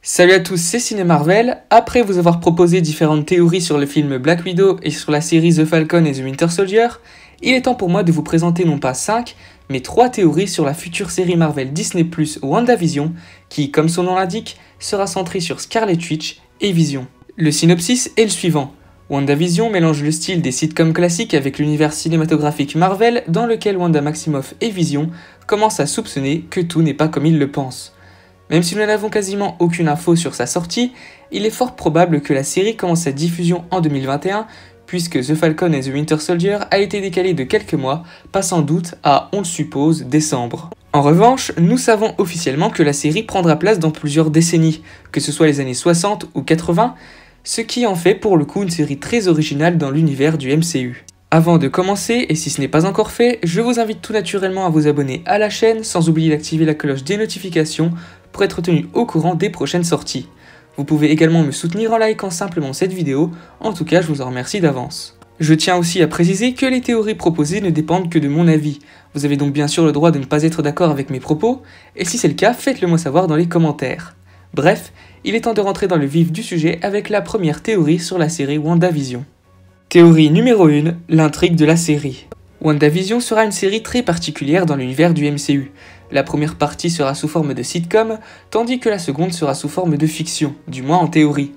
Salut à tous, c'est Ciné Marvel. Après vous avoir proposé différentes théories sur le film Black Widow et sur la série The Falcon et The Winter Soldier, il est temps pour moi de vous présenter non pas 5, mais 3 théories sur la future série Marvel Disney+ WandaVision, qui, comme son nom l'indique, sera centrée sur Scarlet Witch et Vision. Le synopsis est le suivant. WandaVision mélange le style des sitcoms classiques avec l'univers cinématographique Marvel dans lequel Wanda Maximoff et Vision commencent à soupçonner que tout n'est pas comme ils le pensent. Même si nous n'avons quasiment aucune info sur sa sortie, il est fort probable que la série commence sa diffusion en 2021, puisque The Falcon et The Winter Soldier a été décalé de quelques mois, passant d'août à, on le suppose, décembre. En revanche, nous savons officiellement que la série prendra place dans plusieurs décennies, que ce soit les années 60 ou 80, ce qui en fait pour le coup une série très originale dans l'univers du MCU. Avant de commencer, et si ce n'est pas encore fait, je vous invite tout naturellement à vous abonner à la chaîne, sans oublier d'activer la cloche des notifications pour être tenu au courant des prochaines sorties. Vous pouvez également me soutenir en likant simplement cette vidéo, en tout cas je vous en remercie d'avance. Je tiens aussi à préciser que les théories proposées ne dépendent que de mon avis. Vous avez donc bien sûr le droit de ne pas être d'accord avec mes propos, et si c'est le cas, faites-le moi savoir dans les commentaires. Bref, il est temps de rentrer dans le vif du sujet avec la première théorie sur la série WandaVision. Théorie numéro 1, l'intrigue de la série. WandaVision sera une série très particulière dans l'univers du MCU. La première partie sera sous forme de sitcom, tandis que la seconde sera sous forme de fiction, du moins en théorie.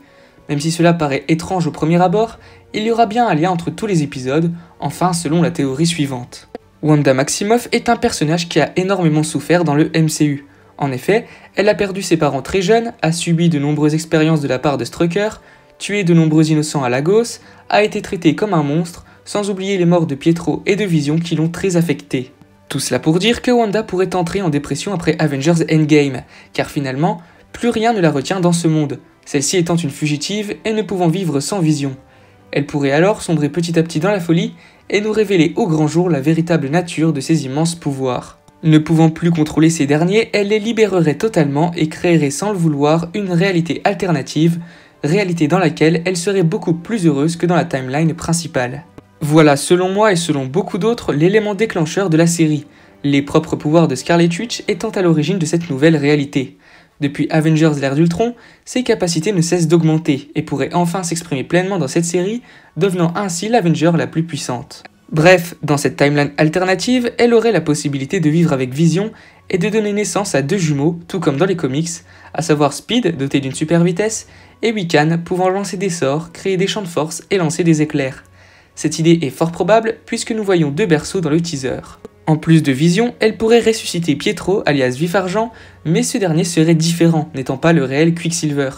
Même si cela paraît étrange au premier abord, il y aura bien un lien entre tous les épisodes, enfin selon la théorie suivante. Wanda Maximoff est un personnage qui a énormément souffert dans le MCU. En effet, elle a perdu ses parents très jeunes, a subi de nombreuses expériences de la part de Strucker, tué de nombreux innocents à Lagos, a été traitée comme un monstre, sans oublier les morts de Pietro et de Vision qui l'ont très affectée. Tout cela pour dire que Wanda pourrait entrer en dépression après Avengers Endgame, car finalement, plus rien ne la retient dans ce monde, celle-ci étant une fugitive et ne pouvant vivre sans Vision. Elle pourrait alors sombrer petit à petit dans la folie et nous révéler au grand jour la véritable nature de ses immenses pouvoirs. Ne pouvant plus contrôler ces derniers, elle les libérerait totalement et créerait sans le vouloir une réalité alternative, réalité dans laquelle elle serait beaucoup plus heureuse que dans la timeline principale. Voilà, selon moi et selon beaucoup d'autres, l'élément déclencheur de la série, les propres pouvoirs de Scarlet Witch étant à l'origine de cette nouvelle réalité. Depuis Avengers l'ère d'Ultron, ses capacités ne cessent d'augmenter et pourraient enfin s'exprimer pleinement dans cette série, devenant ainsi l'Avenger la plus puissante. Bref, dans cette timeline alternative, elle aurait la possibilité de vivre avec Vision et de donner naissance à 2 jumeaux, tout comme dans les comics, à savoir Speed, doté d'une super vitesse, et Wiccan, pouvant lancer des sorts, créer des champs de force et lancer des éclairs. Cette idée est fort probable puisque nous voyons 2 berceaux dans le teaser. En plus de Vision, elle pourrait ressusciter Pietro, alias Vif-Argent, mais ce dernier serait différent, n'étant pas le réel Quicksilver.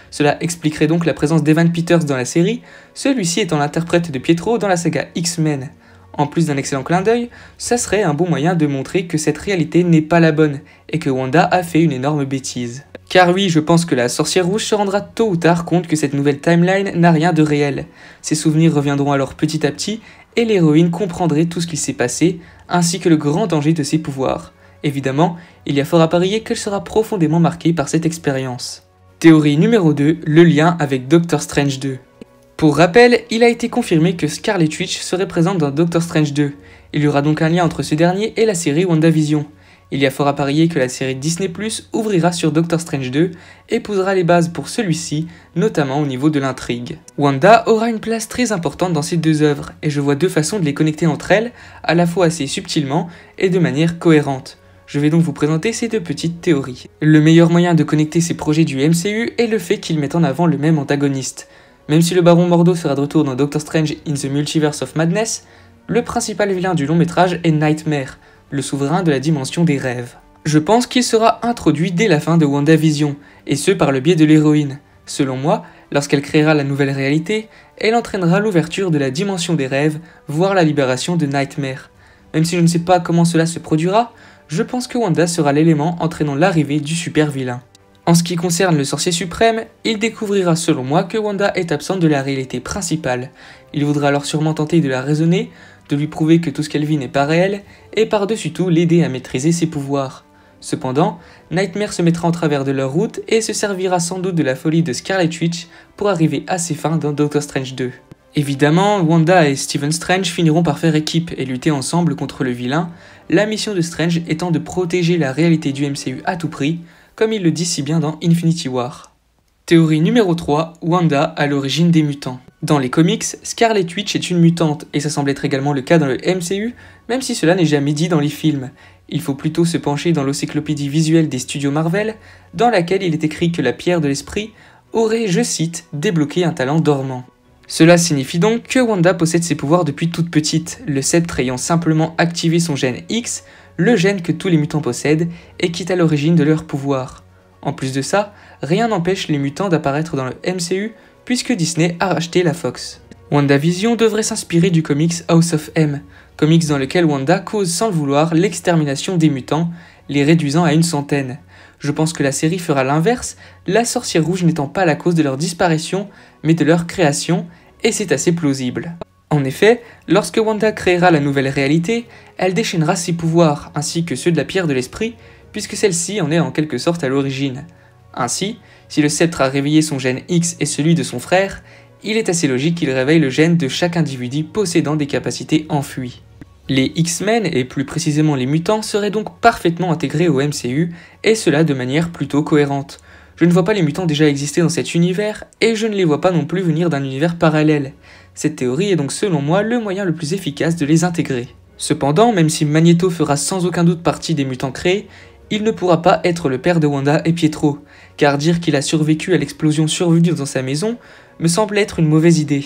Cela expliquerait donc la présence d'Evan Peters dans la série, celui-ci étant l'interprète de Pietro dans la saga X-Men. En plus d'un excellent clin d'œil, ça serait un bon moyen de montrer que cette réalité n'est pas la bonne, et que Wanda a fait une énorme bêtise. Car oui, je pense que la sorcière rouge se rendra tôt ou tard compte que cette nouvelle timeline n'a rien de réel. Ses souvenirs reviendront alors petit à petit, et l'héroïne comprendrait tout ce qui s'est passé, ainsi que le grand danger de ses pouvoirs. Évidemment, il y a fort à parier qu'elle sera profondément marquée par cette expérience. Théorie numéro 2, le lien avec Doctor Strange 2. Pour rappel, il a été confirmé que Scarlet Witch serait présente dans Doctor Strange 2. Il y aura donc un lien entre ce dernier et la série WandaVision. Il y a fort à parier que la série Disney+ ouvrira sur Doctor Strange 2 et posera les bases pour celui-ci, notamment au niveau de l'intrigue. Wanda aura une place très importante dans ces 2 œuvres, et je vois 2 façons de les connecter entre elles, à la fois assez subtilement et de manière cohérente. Je vais donc vous présenter ces 2 petites théories. Le meilleur moyen de connecter ces projets du MCU est le fait qu'ils mettent en avant le même antagoniste. Même si le Baron Mordo sera de retour dans Doctor Strange in the Multiverse of Madness, le principal vilain du long métrage est Nightmare, le souverain de la dimension des rêves. Je pense qu'il sera introduit dès la fin de WandaVision, et ce par le biais de l'héroïne. Selon moi, lorsqu'elle créera la nouvelle réalité, elle entraînera l'ouverture de la dimension des rêves, voire la libération de Nightmare. Même si je ne sais pas comment cela se produira, je pense que Wanda sera l'élément entraînant l'arrivée du super vilain. En ce qui concerne le sorcier suprême, il découvrira selon moi que Wanda est absente de la réalité principale. Il voudra alors sûrement tenter de la raisonner, de lui prouver que tout ce qu'elle vit n'est pas réel, et par-dessus tout l'aider à maîtriser ses pouvoirs. Cependant, Nightmare se mettra en travers de leur route et se servira sans doute de la folie de Scarlet Witch pour arriver à ses fins dans Doctor Strange 2. Évidemment, Wanda et Stephen Strange finiront par faire équipe et lutter ensemble contre le vilain, la mission de Strange étant de protéger la réalité du MCU à tout prix, comme il le dit si bien dans Infinity War. Théorie numéro 3, Wanda à l'origine des mutants. Dans les comics, Scarlet Witch est une mutante, et ça semble être également le cas dans le MCU, même si cela n'est jamais dit dans les films. Il faut plutôt se pencher dans l'encyclopédie visuelle des studios Marvel, dans laquelle il est écrit que la pierre de l'esprit aurait, je cite, débloqué un talent dormant. Cela signifie donc que Wanda possède ses pouvoirs depuis toute petite, le sceptre ayant simplement activé son gène X, le gène que tous les mutants possèdent, et qui est à l'origine de leurs pouvoirs. En plus de ça, rien n'empêche les mutants d'apparaître dans le MCU, puisque Disney a racheté la Fox. WandaVision devrait s'inspirer du comics House of M, comics dans lequel Wanda cause sans le vouloir l'extermination des mutants, les réduisant à une centaine. Je pense que la série fera l'inverse, la sorcière rouge n'étant pas la cause de leur disparition, mais de leur création, et c'est assez plausible. En effet, lorsque Wanda créera la nouvelle réalité, elle déchaînera ses pouvoirs, ainsi que ceux de la pierre de l'esprit, puisque celle-ci en est en quelque sorte à l'origine. Ainsi, si le sceptre a réveillé son gène X et celui de son frère, il est assez logique qu'il réveille le gène de chaque individu possédant des capacités enfuies. Les X-Men, et plus précisément les mutants, seraient donc parfaitement intégrés au MCU, et cela de manière plutôt cohérente. Je ne vois pas les mutants déjà exister dans cet univers, et je ne les vois pas non plus venir d'un univers parallèle. Cette théorie est donc selon moi le moyen le plus efficace de les intégrer. Cependant, même si Magneto fera sans aucun doute partie des mutants créés, il ne pourra pas être le père de Wanda et Pietro, car dire qu'il a survécu à l'explosion survenue dans sa maison me semble être une mauvaise idée.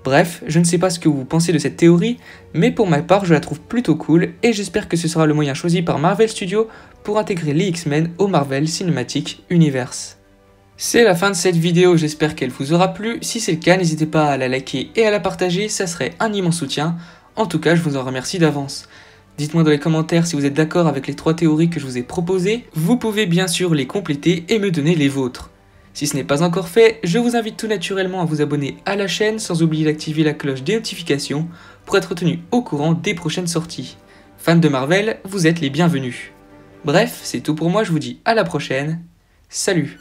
Bref, je ne sais pas ce que vous pensez de cette théorie, mais pour ma part je la trouve plutôt cool et j'espère que ce sera le moyen choisi par Marvel Studios pour intégrer les X-Men au Marvel Cinematic Universe. C'est la fin de cette vidéo, j'espère qu'elle vous aura plu. Si c'est le cas, n'hésitez pas à la liker et à la partager, ça serait un immense soutien. En tout cas, je vous en remercie d'avance. Dites-moi dans les commentaires si vous êtes d'accord avec les 3 théories que je vous ai proposées. Vous pouvez bien sûr les compléter et me donner les vôtres. Si ce n'est pas encore fait, je vous invite tout naturellement à vous abonner à la chaîne sans oublier d'activer la cloche des notifications pour être tenu au courant des prochaines sorties. Fans de Marvel, vous êtes les bienvenus. Bref, c'est tout pour moi, je vous dis à la prochaine. Salut!